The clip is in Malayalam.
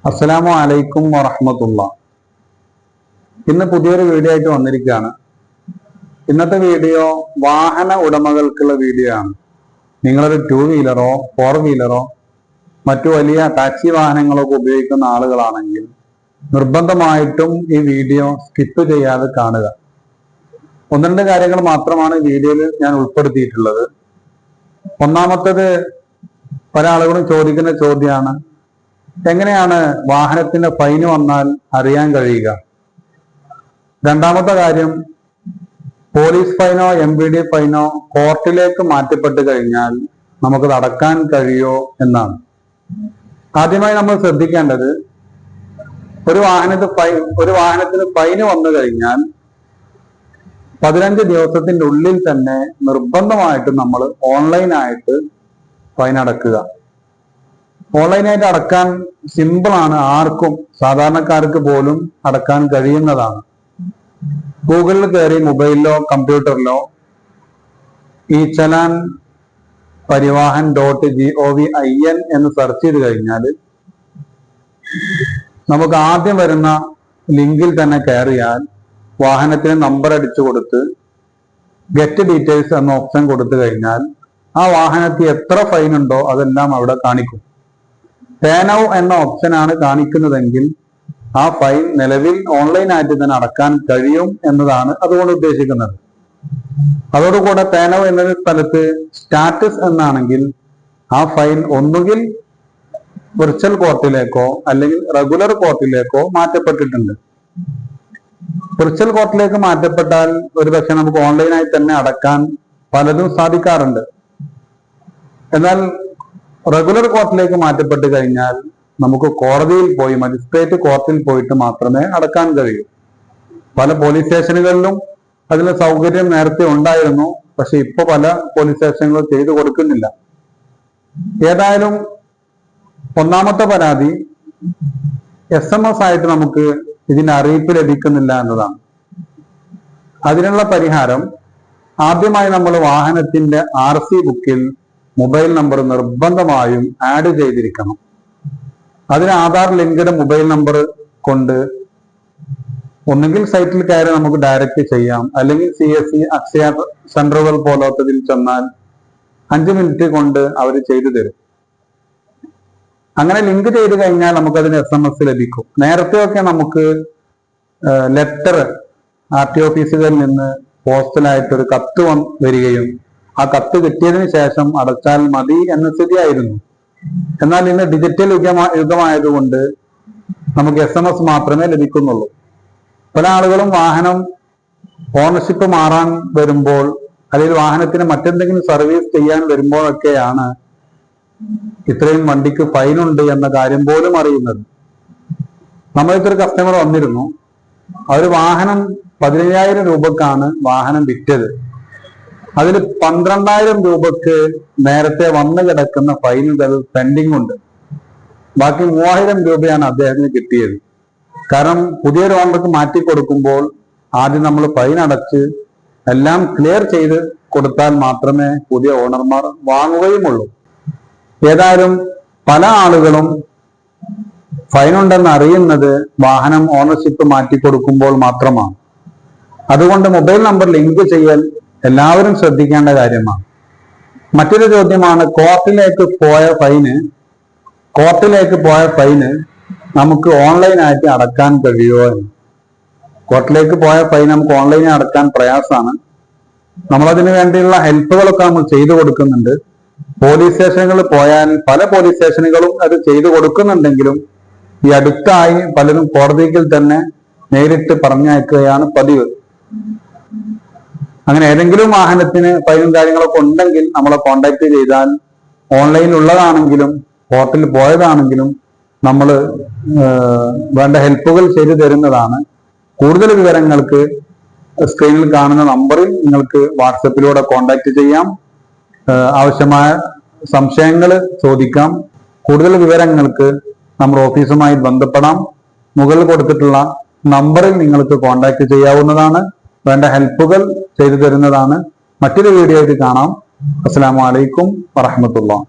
അസ്സലാമു അലൈക്കും വറഹ്മത്തുള്ളാഹി. ഇന്ന് പുതിയൊരു വീഡിയോ ആയിട്ട് വന്നിരിക്കുകയാണ്. ഇന്നത്തെ വീഡിയോ വാഹന ഉടമകൾക്കുള്ള വീഡിയോ ആണ്. നിങ്ങളൊരു 2 വീലറോ 4 വീലറോ മറ്റു വലിയ ടാക്സി വാഹനങ്ങളൊക്കെ ഉപയോഗിക്കുന്ന ആളുകളാണെങ്കിൽ നിർബന്ധമായിട്ടും ഈ വീഡിയോ സ്കിപ്പ് ചെയ്യാതെ കാണുക. ഒന്ന് രണ്ട് കാര്യങ്ങൾ മാത്രമാണ് വീഡിയോയിൽ ഞാൻ ഉൾപ്പെടുത്തിയിട്ടുള്ളത്. ഒന്നാമത്തേത്, പല ആളുകളും ചോദിക്കുന്ന ചോദ്യമാണ്, എങ്ങനെയാണ് വാഹനത്തിന്റെ ഫൈന് വന്നാൽ അറിയാൻ കഴിയുക? രണ്ടാമത്തെ കാര്യം, പോലീസ് ഫൈനോ MVD ഫൈനോ കോർട്ടിലേക്ക് മാറ്റപ്പെട്ട് കഴിഞ്ഞാൽ നമുക്കത് അടക്കാൻ കഴിയോ എന്നാണ്. ആദ്യമായി നമ്മൾ ശ്രദ്ധിക്കേണ്ടത്, ഒരു വാഹനത്തിന് ഫൈന് വന്നു കഴിഞ്ഞാൽ 15 ദിവസത്തിന്റെ ഉള്ളിൽ തന്നെ നിർബന്ധമായിട്ടും നമ്മൾ ഓൺലൈനായിട്ട് ഫൈൻ അടക്കുക. ഓൺലൈനായിട്ട് അടക്കാൻ സിമ്പിളാണ്, ആർക്കും സാധാരണക്കാർക്ക് പോലും അടക്കാൻ കഴിയുന്നതാണ്. ഗൂഗിളിൽ കയറി മൊബൈലിലോ കമ്പ്യൂട്ടറിലോ e-challan parivahan.gov.in എന്ന് സെർച്ച് ചെയ്ത് കഴിഞ്ഞാൽ നമുക്ക് ആദ്യം വരുന്ന ലിങ്കിൽ തന്നെ കയറിയാൽ വാഹനത്തിന് നമ്പർ അടിച്ചു കൊടുത്ത് ഗെറ്റ് ഡീറ്റെയിൽസ് എന്ന ഓപ്ഷൻ കൊടുത്തു കഴിഞ്ഞാൽ ആ വാഹനത്തിൽ എത്ര ഫൈൻ ഉണ്ടോ അതെല്ലാം അവിടെ കാണിക്കും. പേ നൗ എന്ന ഓപ്ഷനാണ് കാണിക്കുന്നതെങ്കിൽ ആ ഫൈൻ നിലവിൽ ഓൺലൈനായിട്ട് തന്നെ അടക്കാൻ കഴിയും എന്നതാണ് അതുകൊണ്ട് ഉദ്ദേശിക്കുന്നത്. അതോടുകൂടെ പേ നൗ എന്നൊരു സ്ഥലത്ത് സ്റ്റാറ്റസ് എന്നാണെങ്കിൽ ആ ഫൈൻ ഒന്നുകിൽ വിർച്വൽ കോർട്ടിലേക്കോ അല്ലെങ്കിൽ റെഗുലർ കോർട്ടിലേക്കോ മാറ്റപ്പെട്ടിട്ടുണ്ട്. വിർച്വൽ കോർട്ടിലേക്ക് മാറ്റപ്പെട്ടാൽ ഒരുപക്ഷെ നമുക്ക് ഓൺലൈനായി തന്നെ അടക്കാൻ പലതും സാധിക്കാറുണ്ട്. എന്നാൽ റെഗുലർ കോർട്ടിലേക്ക് മാറ്റപ്പെട്ട് കഴിഞ്ഞാൽ നമുക്ക് കോടതിയിൽ പോയി, മജിസ്ട്രേറ്റ് കോർട്ടിൽ പോയിട്ട് മാത്രമേ അടക്കാൻ കഴിയൂ. പല പോലീസ് സ്റ്റേഷനുകളിലും അതിന് സൗകര്യം നേരത്തെ ഉണ്ടായിരുന്നു, പക്ഷെ ഇപ്പൊ പല പോലീസ് സ്റ്റേഷനുകളും ചെയ്തു കൊടുക്കുന്നില്ല. ഏതായാലും ഒന്നാമത്തെ പരാതി, SMS ആയിട്ട് നമുക്ക് ഇതിന്റെ അറിയിപ്പ് ലഭിക്കുന്നില്ല എന്നതാണ്. അതിനുള്ള പരിഹാരം, ആദ്യമായി നമ്മൾ വാഹനത്തിന്റെ RC ബുക്കിൽ മൊബൈൽ നമ്പർ നിർബന്ധമായും ആഡ് ചെയ്തിരിക്കണം. അതിന് ആധാർ ലിങ്ക്ഡ് മൊബൈൽ നമ്പർ കൊണ്ട് ഒന്നുകിൽ സൈറ്റിൽ കയറി നമുക്ക് ഡയറക്റ്റ് ചെയ്യാം, അല്ലെങ്കിൽ CSC അക്ഷയ സെന്ററുകൾ പോലത്തതിൽ ചെന്നാൽ 5 മിനിറ്റ് കൊണ്ട് അവർ ചെയ്തു തരും. അങ്ങനെ ലിങ്ക് ചെയ്ത് കഴിഞ്ഞാൽ നമുക്കതിന് SMS ലഭിക്കും. നേരത്തെയൊക്കെ നമുക്ക് ലെറ്റർ RT ഓഫീസുകളിൽ നിന്ന് പോസ്റ്റലായിട്ടൊരു കത്ത് വരികയും ആ കത്ത് കിട്ടിയതിന് ശേഷം അടച്ചാൽ മതി എന്ന സ്ഥിതിയായിരുന്നു. എന്നാൽ ഇന്ന് ഡിജിറ്റൽ യുഗമായതുകൊണ്ട് നമുക്ക് SMS മാത്രമേ ലഭിക്കുന്നുള്ളൂ. പല ആളുകളും വാഹനം ഓണർഷിപ്പ് മാറാൻ വരുമ്പോൾ അല്ലെങ്കിൽ വാഹനത്തിന് മറ്റെന്തെങ്കിലും സർവീസ് ചെയ്യാൻ വരുമ്പോഴൊക്കെയാണ് ഇത്രയും വണ്ടിക്ക് ഫൈനുണ്ട് എന്ന കാര്യം പോലും അറിയുന്നത്. നമ്മൾക്കൊരു കസ്റ്റമർ വന്നിരുന്നു, അവർ വാഹനം 15,000 രൂപക്കാണ് വാഹനം വിറ്റത്. അതിൽ 12,000 രൂപക്ക് നേരത്തെ വന്നു കിടക്കുന്ന ഫൈനുകൾ പെൻഡിങ് ഉണ്ട്. ബാക്കി 3,000 രൂപയാണ് അദ്ദേഹത്തിന് കിട്ടിയത്. കാരണം പുതിയൊരു ഓണർക്ക് മാറ്റി കൊടുക്കുമ്പോൾ ആദ്യം നമ്മൾ ഫൈൻ അടച്ച് എല്ലാം ക്ലിയർ ചെയ്ത് കൊടുത്താൽ മാത്രമേ പുതിയ ഓണർമാർ വാങ്ങുകയുമുള്ളൂ. ഏതായാലും പല ആളുകളും ഫൈനുണ്ടെന്ന് അറിയുന്നത് വാഹനം ഓണർഷിപ്പ് മാറ്റി കൊടുക്കുമ്പോൾ മാത്രമാണ്. അതുകൊണ്ട് മൊബൈൽ നമ്പർ ലിങ്ക് ചെയ്യൽ എല്ലാവരും ശ്രദ്ധിക്കേണ്ട കാര്യമാണ്. മറ്റൊരു ചോദ്യമാണ്, കോർട്ടിലേക്ക് പോയ ഫൈന് നമുക്ക് ഓൺലൈനായിട്ട് അടക്കാൻ കഴിയുമോ എന്ന്. കോർട്ടിലേക്ക് പോയ ഫൈൻ നമുക്ക് ഓൺലൈനിൽ അടക്കാൻ പ്രയാസമാണ്. നമ്മളതിനു വേണ്ടിയുള്ള ഹെൽപ്പുകളൊക്കെ നമ്മൾ ചെയ്തു കൊടുക്കുന്നുണ്ട്. പോലീസ് സ്റ്റേഷനുകളിൽ പോയാൽ പല പോലീസ് സ്റ്റേഷനുകളും അത് ചെയ്തു കൊടുക്കുന്നുണ്ടെങ്കിലും ഈ അടുത്തായി പലരും കോടതിയിൽ തന്നെ നേരിട്ട് പറഞ്ഞയക്കുകയാണ് പതിവ്. അങ്ങനെ ഏതെങ്കിലും വാഹനത്തിന് ഫൈനും കാര്യങ്ങളൊക്കെ ഉണ്ടെങ്കിൽ നമ്മളെ കോണ്ടാക്ട് ചെയ്താൽ ഓൺലൈനിൽ ഉള്ളതാണെങ്കിലും കോർട്ടിൽ പോയതാണെങ്കിലും നമ്മൾ വേണ്ട ഹെൽപ്പുകൾ ചെയ്തു തരുന്നതാണ്. കൂടുതൽ വിവരങ്ങൾക്ക് സ്ക്രീനിൽ കാണുന്ന നമ്പറിൽ നിങ്ങൾക്ക് വാട്സപ്പിലൂടെ കോണ്ടാക്ട് ചെയ്യാം. ആവശ്യമായ സംശയങ്ങൾ ചോദിക്കാം. കൂടുതൽ വിവരങ്ങൾക്ക് നമ്മുടെ ഓഫീസുമായി ബന്ധപ്പെടാം. മുകളിൽ കൊടുത്തിട്ടുള്ള നമ്പറിൽ നിങ്ങൾക്ക് കോണ്ടാക്ട് ചെയ്യാവുന്നതാണ്. വേണ്ട ഹെൽപ്പുകൾ ചെയ്തു തരുന്നതാണ്. മറ്റൊരു വീഡിയോ ആയിട്ട് കാണാം. അസ്സലാമു അലൈക്കും വറഹ്മത്തുള്ളാഹി.